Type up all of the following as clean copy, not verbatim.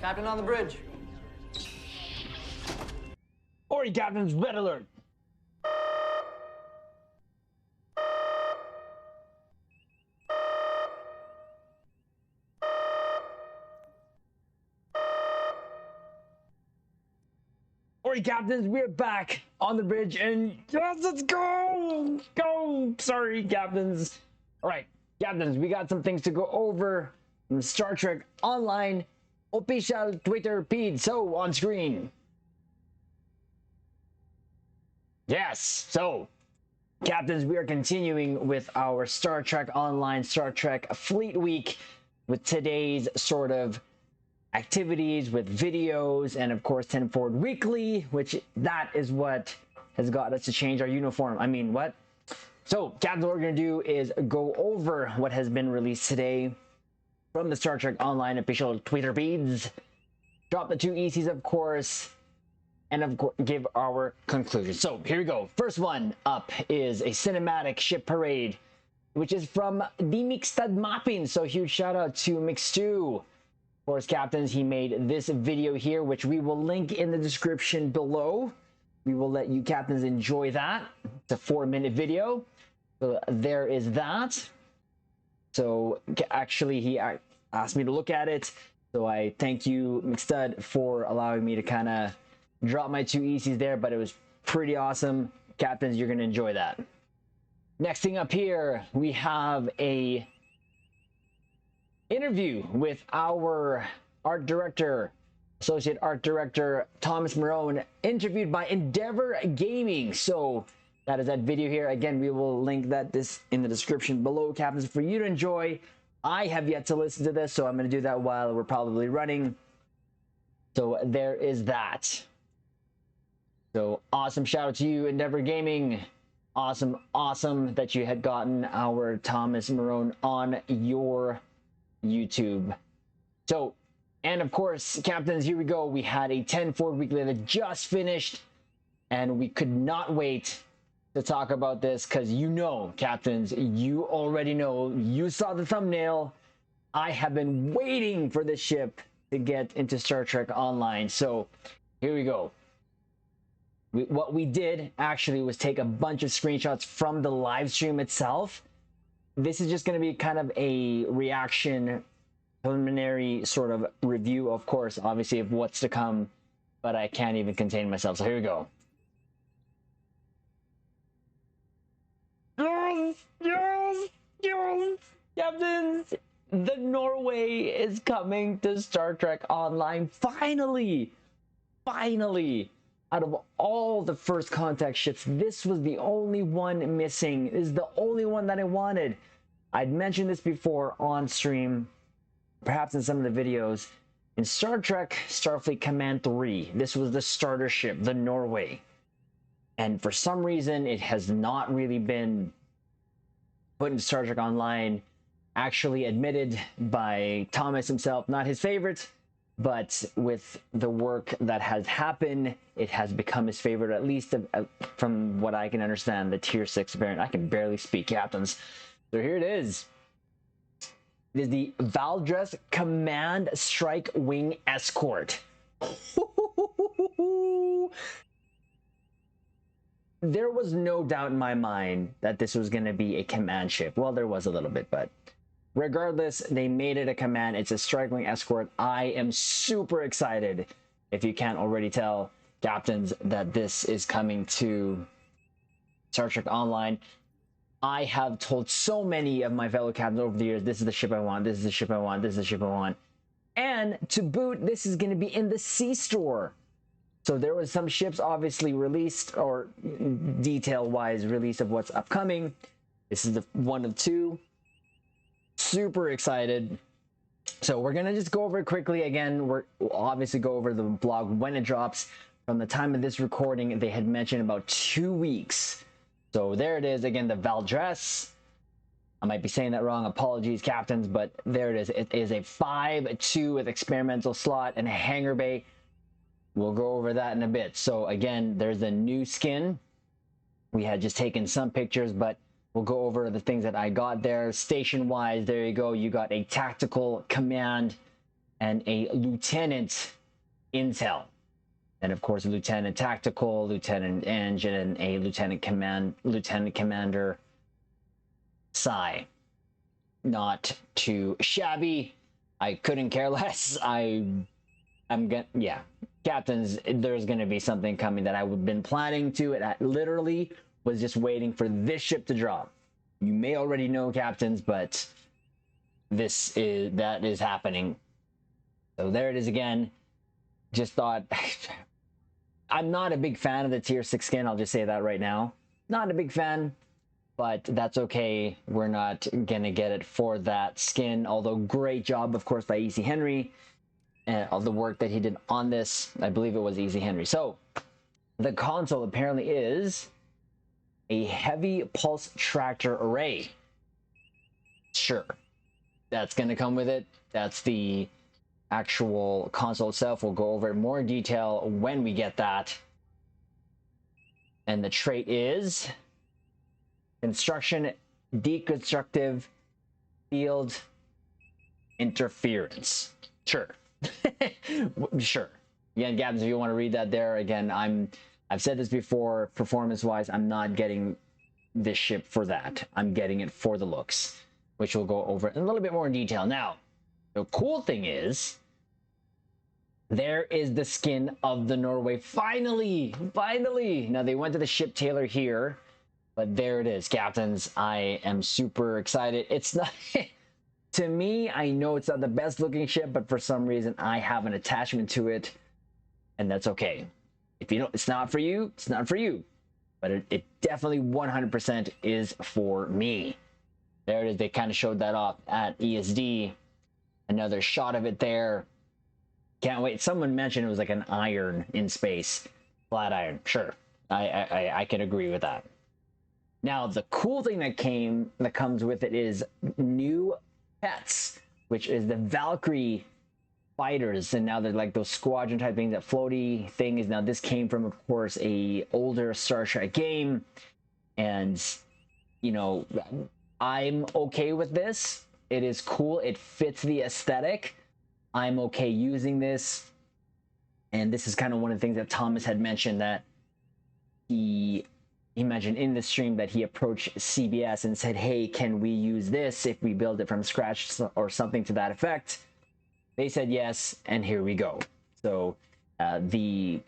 Captain on the bridge. Alright, Captains, red alert. Alright, Captains, we're back on the bridge, and yes, let's go! Go! Sorry, Captains. Alright, Captains, we got some things to go over from Star Trek Online official Twitter feed. So, on screen. Yes, so, Captains, we are continuing with our Star Trek Online, Star Trek Fleet Week with today's sort of activities with videos and of course 10 Forward Weekly, which that is what has got us to change our uniform. I mean, what? So, Captain, what we're going to do is go over what has been released today from the Star Trek Online official Twitter feeds, drop the 2 ECs, of course, and of course give our conclusion. So, here we go. First one up is a cinematic ship parade, which is from the Mixtad Mapping. So, huge shout out to Mixtu. Of course, Captains, he made this video here, which we will link in the description below. We will let you Captains enjoy that. It's a 4-minute video. So there is that. So actually, he asked me to look at it. So I thank you, McStud, for allowing me to kind of drop my 2 ECs there, but it was pretty awesome. Captains, you're going to enjoy that. Next thing up here, we have a interview with our art director, associate art director Thomas Marone, interviewed by Endeavor Gaming. So that is that video here. Again, we will link this in the description below, Captains, for you to enjoy. I have yet to listen to this, so I'm going to do that while we're probably running. So there is that. So awesome shout out to you, Endeavor Gaming. Awesome that you had gotten our Thomas Marone on your YouTube. So, and of course, Captains, here we go. We had a 10 Forward Weekly that just finished, and we could not wait to talk about this because you know, Captains, you already know, you saw the thumbnail. I have been waiting for this ship to get into Star Trek Online. So, here we go. What we did actually was take a bunch of screenshots from the live stream itself. This is just going to be kind of a reaction, preliminary sort of review, of course, obviously, of what's to come, but I can't even contain myself. So here we go. Yes, Captains, the Norway is coming to Star Trek Online. Finally, out of all the First Contact ships, this was the only one missing. This is the only one that I wanted. I'd mentioned this before on stream, perhaps in some of the videos. In Star Trek Starfleet Command 3, this was the starter ship, the Norway. And for some reason, it has not really been put into Star Trek Online, actually admitted by Thomas himself, not his favorite, but with the work that has happened, it has become his favorite, at least from what I can understand, the Tier 6 variant. I can barely speak, Captains. So here it is. It is the Valdres Command Strike Wing Escort. There was no doubt in my mind that this was going to be a command ship. Well, there was a little bit, but regardless, they made it a command. It's a Strike Wing Escort. I am super excited, if you can't already tell, Captains, that this is coming to Star Trek Online. I have told so many of my fellow captains over the years, this is the ship I want, this is the ship I want, this is the ship I want. And to boot, this is going to be in the C store. So there was some ships obviously released, or detail-wise release of what's upcoming. This is the one of 2. Super excited. So we're going to just go over it quickly. Again, we'll obviously go over the blog when it drops. From the time of this recording, they had mentioned about 2 weeks. So there it is, again, the Valdres. I might be saying that wrong, apologies, Captains, but there it is. It is a 5-2 with experimental slot and a hangar bay. We'll go over that in a bit. So again, there's a new skin. We had just taken some pictures, but we'll go over the things that I got there. Station-wise, there you go. You got a tactical command and a lieutenant intel. And of course, a lieutenant tactical, lieutenant engine, and a lieutenant commander psi. Not too shabby. I couldn't care less. I'm gonna, yeah, captains, there's gonna be something coming that I've been planning to, and I literally was just waiting for this ship to drop. You may already know, captains, but that is happening. So there it is again. Just thought, I'm not a big fan of the tier 6 skin, I'll just say that right now. Not a big fan, but that's okay. We're not gonna get it for that skin, although great job, of course, by Easy Henry, and all the work that he did on this. I believe it was Easy Henry. So the console apparently is a heavy pulse tractor array. Sure, that's gonna come with it. That's the actual console itself. We'll go over it more in detail when we get that. And the trait is construction deconstructive field interference. Sure. Sure. Again, Gabs, if you want to read that there, again, I've said this before, performance wise, I'm not getting this ship for that. I'm getting it for the looks, which we'll go over in a little bit more in detail. Now, the cool thing is, there is the skin of the Norway. Finally! Now, they went to the ship tailor here, but there it is, captains. I am super excited. It's not... To me, I know it's not the best looking ship, but for some reason, I have an attachment to it, and that's okay. If you don't, it's not for you, it's not for you. But it definitely 100% is for me. There it is. They kind of showed that off at ESD. Another shot of it there. Can't wait. Someone mentioned it was like an iron in space. Flat iron. Sure. I can agree with that. Now, the cool thing that comes with it is new pets, which is the Valkyrie Spiders. And now they're like those squadron type things. That floaty thing is now, this came from, of course, a older Star Trek game. And, you know, I'm okay with this. It is cool. It fits the aesthetic. I'm okay using this. And this is kind of one of the things that Thomas had mentioned, that he mentioned in the stream that he approached CBS and said, hey, can we use this if we build it from scratch or something to that effect? They said yes, and here we go. So the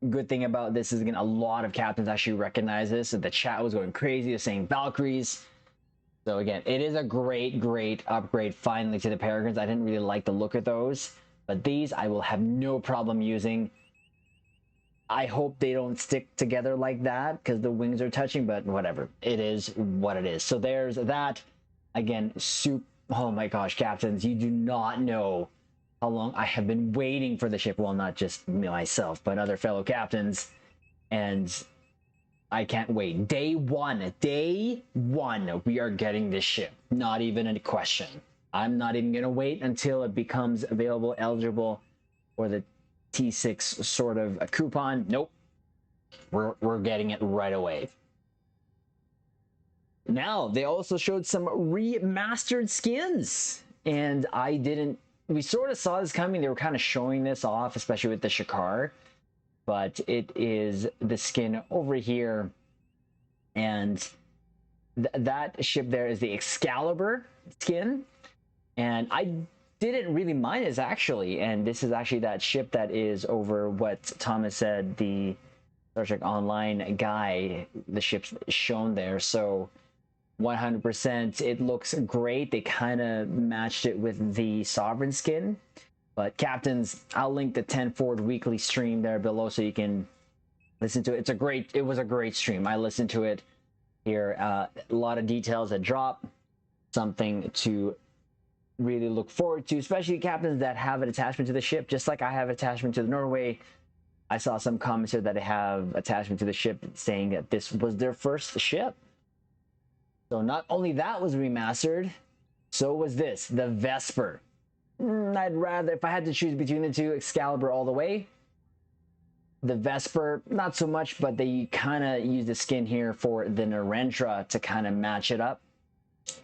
good thing about this is, again, a lot of captains actually recognize this. So the chat was going crazy, they're saying Valkyries. So again, it is a great upgrade finally to the Peregrines. I didn't really like the look of those, but these I will have no problem using. I hope they don't stick together like that because the wings are touching, but whatever. It is what it is. So there's that. Again, oh my gosh, captains, you do not know how long I have been waiting for the ship. Well, not just myself, but other fellow captains. And I can't wait. Day one, we are getting this ship. Not even a question. I'm not even going to wait until it becomes available, eligible for the T6 sort of a coupon. Nope. We're getting it right away. Now, they also showed some remastered skins. And we sort of saw this coming. They were kind of showing this off, especially with the Shakar. But it is the skin over here, and that ship there is the Excalibur skin, and I didn't really mind this actually, and this is actually that ship that is over what Thomas said, the Star Trek Online guy, the ship's shown there. So 100%, it looks great. They kind of matched it with the Sovereign skin. But captains, I'll link the 10 Forward weekly stream there below so you can listen to it. It was a great stream. I listened to it here. A lot of details that drop. Something to really look forward to, especially captains that have an attachment to the ship, just like I have attachment to the Norway. I saw some comments here that have attachment to the ship saying that this was their first ship. So not only that was remastered, so was this, the Vesper. I'd rather, if I had to choose between the two, Excalibur all the way. The Vesper, not so much, but they kind of use the skin here for the Narendra to kind of match it up.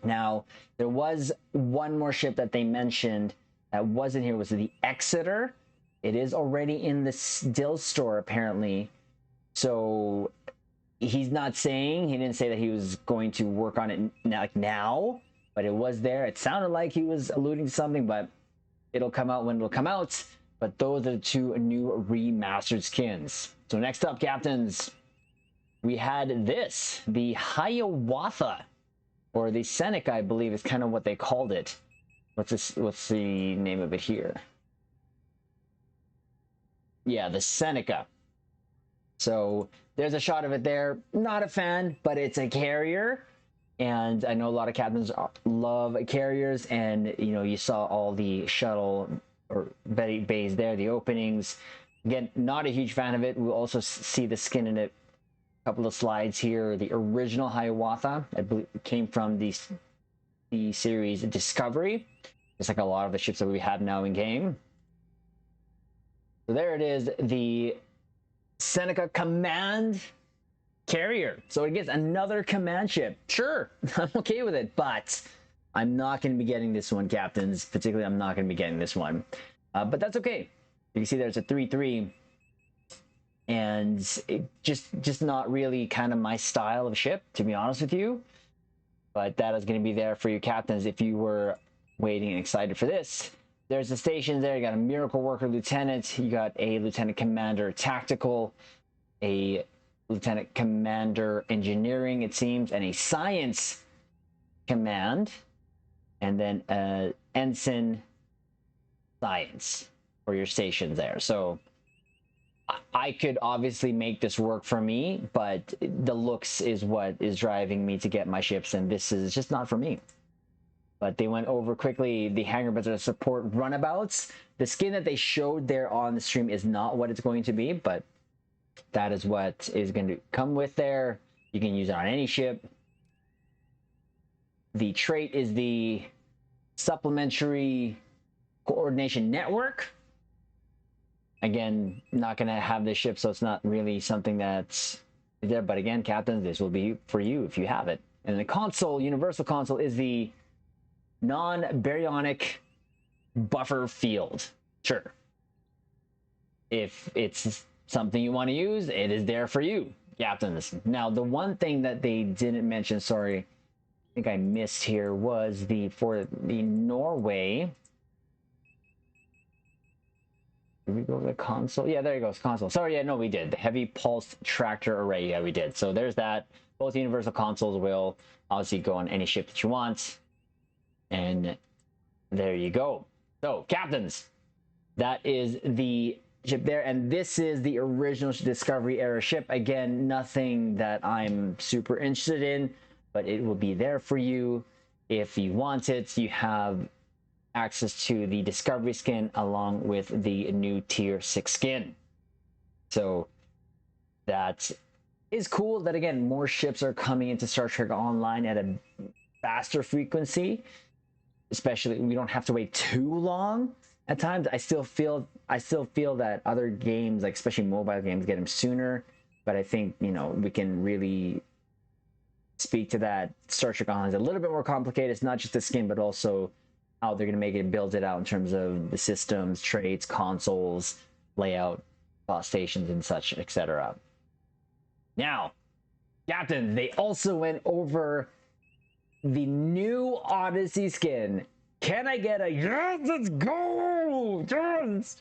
Now, there was one more ship that they mentioned that wasn't here was the Exeter. It is already in the still store apparently. So he's not saying, he didn't say that he was going to work on it like now, but it was there. It sounded like he was alluding to something, but it'll come out when it'll come out. But those are the two new remastered skins. So next up, captains, we had this, the Hiawatha, or the Seneca, I believe is kind of what they called it. What's the name of it here? Yeah, the Seneca. So there's a shot of it there. Not a fan, but it's a carrier. And I know a lot of captains love carriers. And, you know, you saw all the shuttle or bays there, the openings. Again, not a huge fan of it. We'll also see the skin in it. A couple of slides here. The original Hiawatha, I believe, came from the series Discovery. Just like a lot of the ships that we have now in game. So there it is, the Seneca Command Carrier. So it gets another command ship. Sure, I'm okay with it, but I'm not going to be getting this one, captains. Particularly, I'm not going to be getting this one. But that's okay. You can see there's a 3-3. And it just not really kind of my style of ship, to be honest with you. But that is going to be there for you, captains, if you were waiting and excited for this. There's the stations there. You got a Miracle Worker Lieutenant. You got a Lieutenant Commander Tactical, a Lieutenant Commander Engineering, it seems, and a Science Command, and then Ensign Science for your stations there. So I could obviously make this work for me, but the looks is what is driving me to get my ships, and this is just not for me. But they went over quickly the hangar beds to support runabouts. The skin that they showed there on the stream is not what it's going to be, but that is what is going to come with there. You can use it on any ship. The trait is the Supplementary Coordination Network. Again, not going to have this ship, so it's not really something that's there. But again, captains, this will be for you if you have it. And the console, Universal Console, is the non-baryonic buffer field. Sure. If it's something you want to use, it is there for you, captains. Now, the one thing that they didn't mention, sorry, I think I missed here, was for the Norway. Did we go to the console? Yeah, there you go, console. Sorry, yeah, no, we did. The heavy pulse tractor array, yeah, we did. So there's that. Both universal consoles will obviously go on any ship that you want. And there you go. So, captains, that is the ship there. And this is the original Discovery era ship. Again, nothing that I'm super interested in, but it will be there for you if you want it. You have access to the Discovery skin along with the new Tier 6 skin. So, that is cool that, again, more ships are coming into Star Trek Online at a faster frequency. Especially, we don't have to wait too long at times. I still feel that other games, like especially mobile games, get them sooner. But I think, you know, we can really speak to that. Star Trek Online is a little bit more complicated. It's not just the skin, but also how they're going to make it, build it out in terms of the systems, traits, consoles, layout, stations, and such, etc. Now, captain, they also went over the new Odyssey skin. Can I get a yes? Let's go! Yes!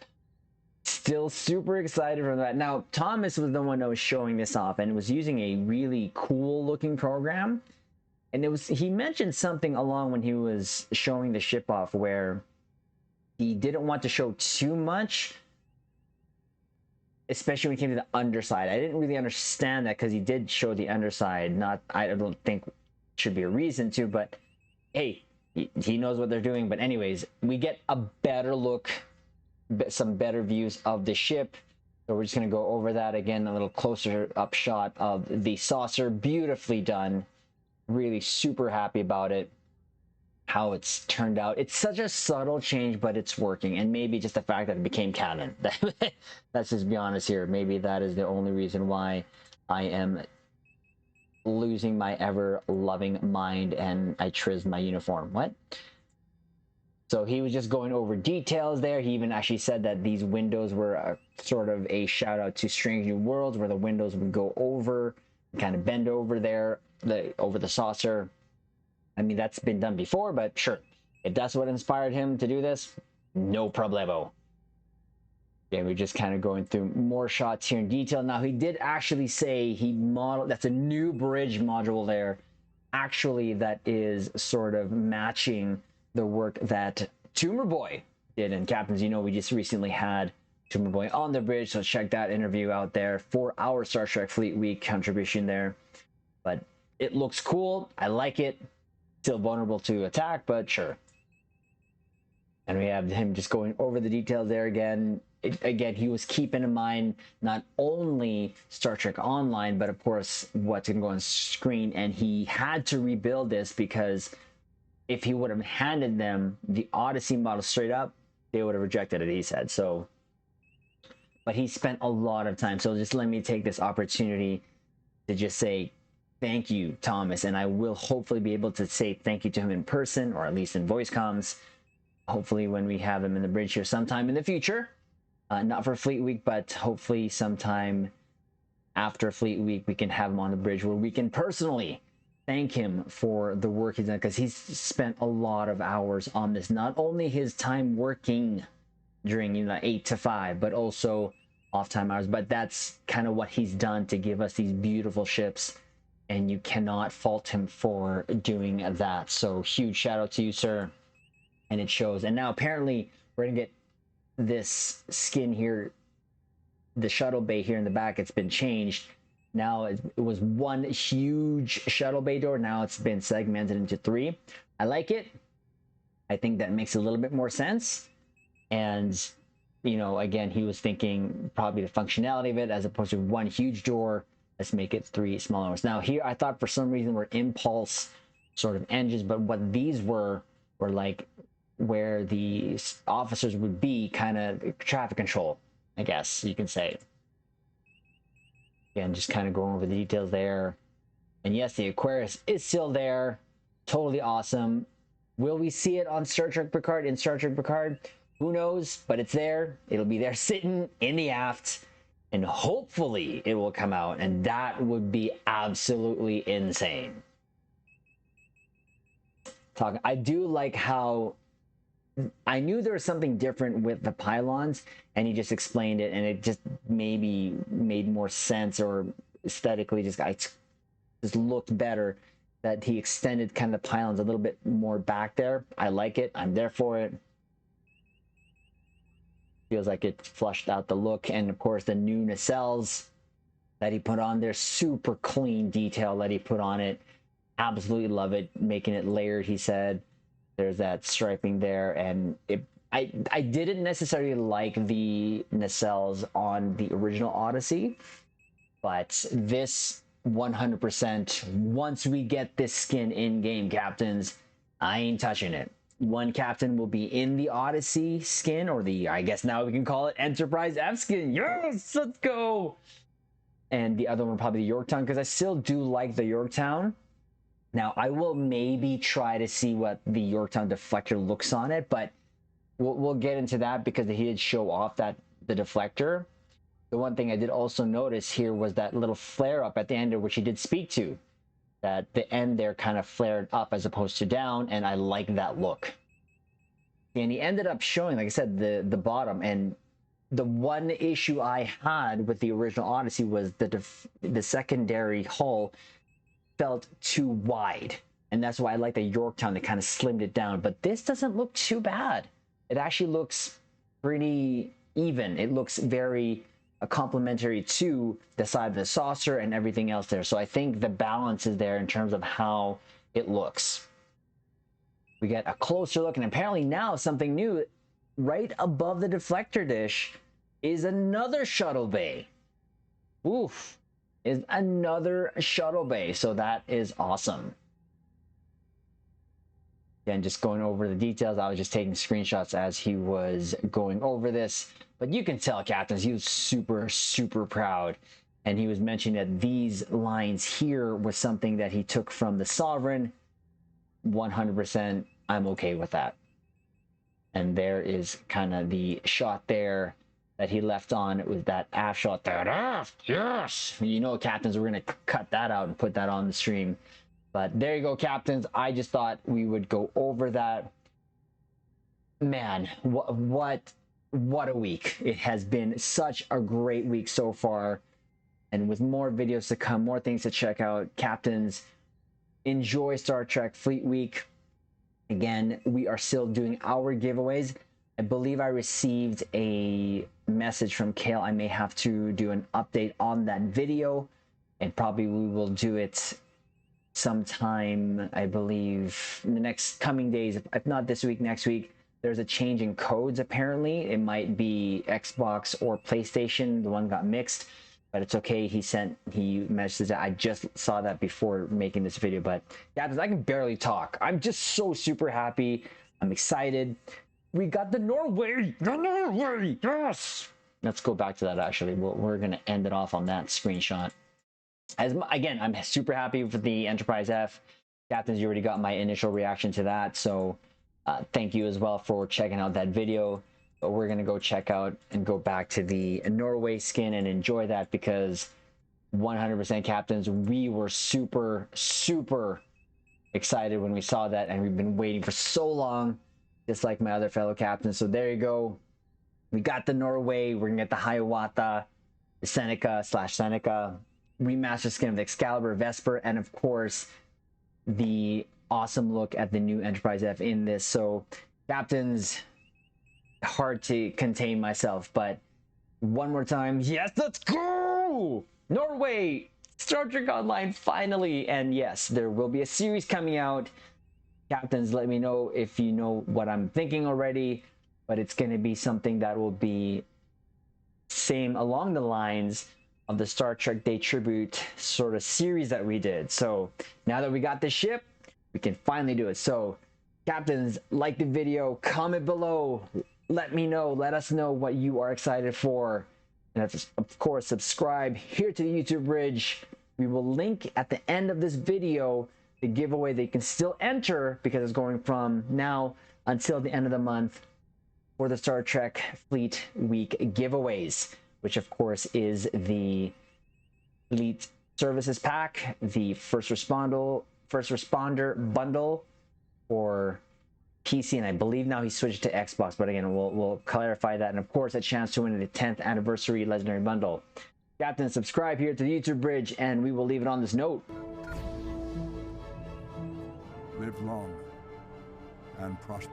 Still super excited for that. Now, Thomas was the one that was showing this off and was using a really cool looking program. And he mentioned something along when he was showing the ship off where he didn't want to show too much, especially when it came to the underside. I didn't really understand that because he did show the underside. I don't think should be a reason to, but hey, he knows what they're doing. But anyways, we get a better look, some better views of the ship. So we're just going to go over that again, a little closer up shot of the saucer. Beautifully done. Really super happy about it, how it's turned out. It's such a subtle change, but it's working. And maybe just the fact that it became canon. Let's just be honest here. Maybe that is the only reason why I am losing my ever loving mind and I trizz my uniform. What? So he was just going over details there. He even actually said that these windows were sort of a shout out to Strange New Worlds, where the windows would go over, kind of bend over there, over the saucer. I mean, that's been done before, but sure. If that's what inspired him to do this, no problemo. Yeah, we're just kind of going through more shots here in detail. Now, he did actually say he modeled, that's a new bridge module there, actually, that is sort of matching the work that Tumor Boy did. And Captains, you know, we just recently had Tumor Boy on the bridge, so check that interview out there for our Star Trek Fleet Week contribution there. But it looks cool. I like it. Still vulnerable to attack, but sure. And we have him just going over the details there again. Again, he was keeping in mind not only Star Trek Online, but of course what's going to go on screen. And he had to rebuild this because if he would have handed them the Odyssey model straight up, they would have rejected it, he said. So, but he spent a lot of time. So just let me take this opportunity to just say thank you, Thomas. And I will hopefully be able to say thank you to him in person, or at least in voice comms. Hopefully when we have him in the bridge here sometime in the future. Not for Fleet Week, but hopefully sometime after Fleet Week, we can have him on the bridge where we can personally thank him for the work he's done, because he's spent a lot of hours on this. Not only his time working during 8 to 5, but also off time hours. But that's kind of what he's done to give us these beautiful ships, and you cannot fault him for doing that. So huge shout out to you, sir. And it shows. And now apparently we're gonna get this skin here, the shuttle bay here in the back. It's been changed. Now it was one huge shuttle bay door. Now it's been segmented into 3. I like it. I think that makes a little bit more sense. And, you know, again, he was thinking probably the functionality of it as opposed to one huge door. Let's make it 3 smaller ones. Now here, I thought for some reason were impulse sort of engines, but what these were like where the officers would be, kind of traffic control, I guess you can say. Again, just kind of going over the details there. And yes, the Aquarius is still there. Totally awesome. Will we see it on Star Trek Picard, in Star Trek Picard? Who knows? But it's there. It'll be there sitting in the aft. And hopefully it will come out. And that would be absolutely insane. I do like how I knew there was something different with the pylons, and he just explained it, and it just maybe made more sense, or aesthetically just looked better, that he extended kind of the pylons a little bit more back there. I like it. I'm there for it. Feels like it flushed out the look. And of course the new nacelles that he put on there, super clean detail that he put on it. Absolutely love it. Making it layered, he said. There's that striping there, and I didn't necessarily like the nacelles on the original Odyssey, but this 100%, once we get this skin in game, Captains, I ain't touching it. One captain will be in the Odyssey skin, or the, I guess now we can call it Enterprise F skin. Yes, let's go. And the other one probably the Yorktown, because I still do like the Yorktown. Now, I will maybe try to see what the Yorktown deflector looks on it, but we'll get into that, because he did show off the deflector. The one thing I did also notice here was that little flare up at the end, which he did speak to, that the end there kind of flared up as opposed to down, and I like that look. And he ended up showing, like I said, the bottom. And the one issue I had with the original Odyssey was the secondary hull felt too wide, and that's why I like the Yorktown. They kind of slimmed it down, but this doesn't look too bad. It actually looks pretty even. It looks very complementary to the side of the saucer and everything else there. So I think the balance is there in terms of how it looks. We get a closer look, and apparently now something new right above the deflector dish is another shuttle bay. Oof. Is another shuttle bay, so that is awesome. Again, just going over the details. I was just taking screenshots as he was going over this, but you can tell, Captains, he was super proud, and he was mentioning that these lines here was something that he took from the Sovereign. 100%, I'm okay with that. And there is kind of the shot there that he left on. It was that aft shot there. Aft, yes. You know, captains, we're gonna cut that out and put that on the stream. But there you go, captains. I just thought we would go over that. Man, what a week. It has been such a great week so far. And with more videos to come, more things to check out, captains, enjoy Star Trek Fleet Week. Again, we are still doing our giveaways. I believe I received a message from Kale. I may have to do an update on that video, and probably we will do it sometime, I believe, in the next coming days. If not this week, next week. There's a change in codes, apparently. It might be Xbox or PlayStation. The one got mixed, but it's okay. He messaged that. I just saw that before making this video. But yeah, I can barely talk. I'm just so super happy. I'm excited. We got the Norway, yes. Let's go back to that. Actually, we're gonna end it off on that screenshot. Again, I'm super happy with the Enterprise F. Captains, you already got my initial reaction to that, so thank you as well for checking out that video. But we're gonna go check out and go back to the Norway skin and enjoy that, because 100% captains, we were super excited when we saw that, and we've been waiting for so long, just like my other fellow captains. So there you go. We got the Norway. We're gonna get the Hiawatha, the Seneca remastered skin of the Excalibur Vesper, and of course the awesome look at the new Enterprise F in this. So captains, hard to contain myself, but one more time, yes, let's go Norway, Star Trek Online finally. And yes, there will be a series coming out. Captains, let me know if you know what I'm thinking already, but it's going to be something that will be same along the lines of the Star Trek Day tribute sort of series that we did. So now that we got the ship, we can finally do it. So captains, like the video, comment below, let me know, let us know what you are excited for, and of course subscribe here to the YouTube Bridge. We will link at the end of this video the giveaway that you can still enter, because it's going from now until the end of the month for the Star Trek Fleet Week giveaways, which of course is the Fleet Services Pack, the First Responder bundle for PC, and I believe now he switched to Xbox, but again, we'll clarify that. And of course, a chance to win the 10th anniversary legendary bundle. Captain, subscribe here to the YouTube Bridge, and we will leave it on this note. Live long and prosper.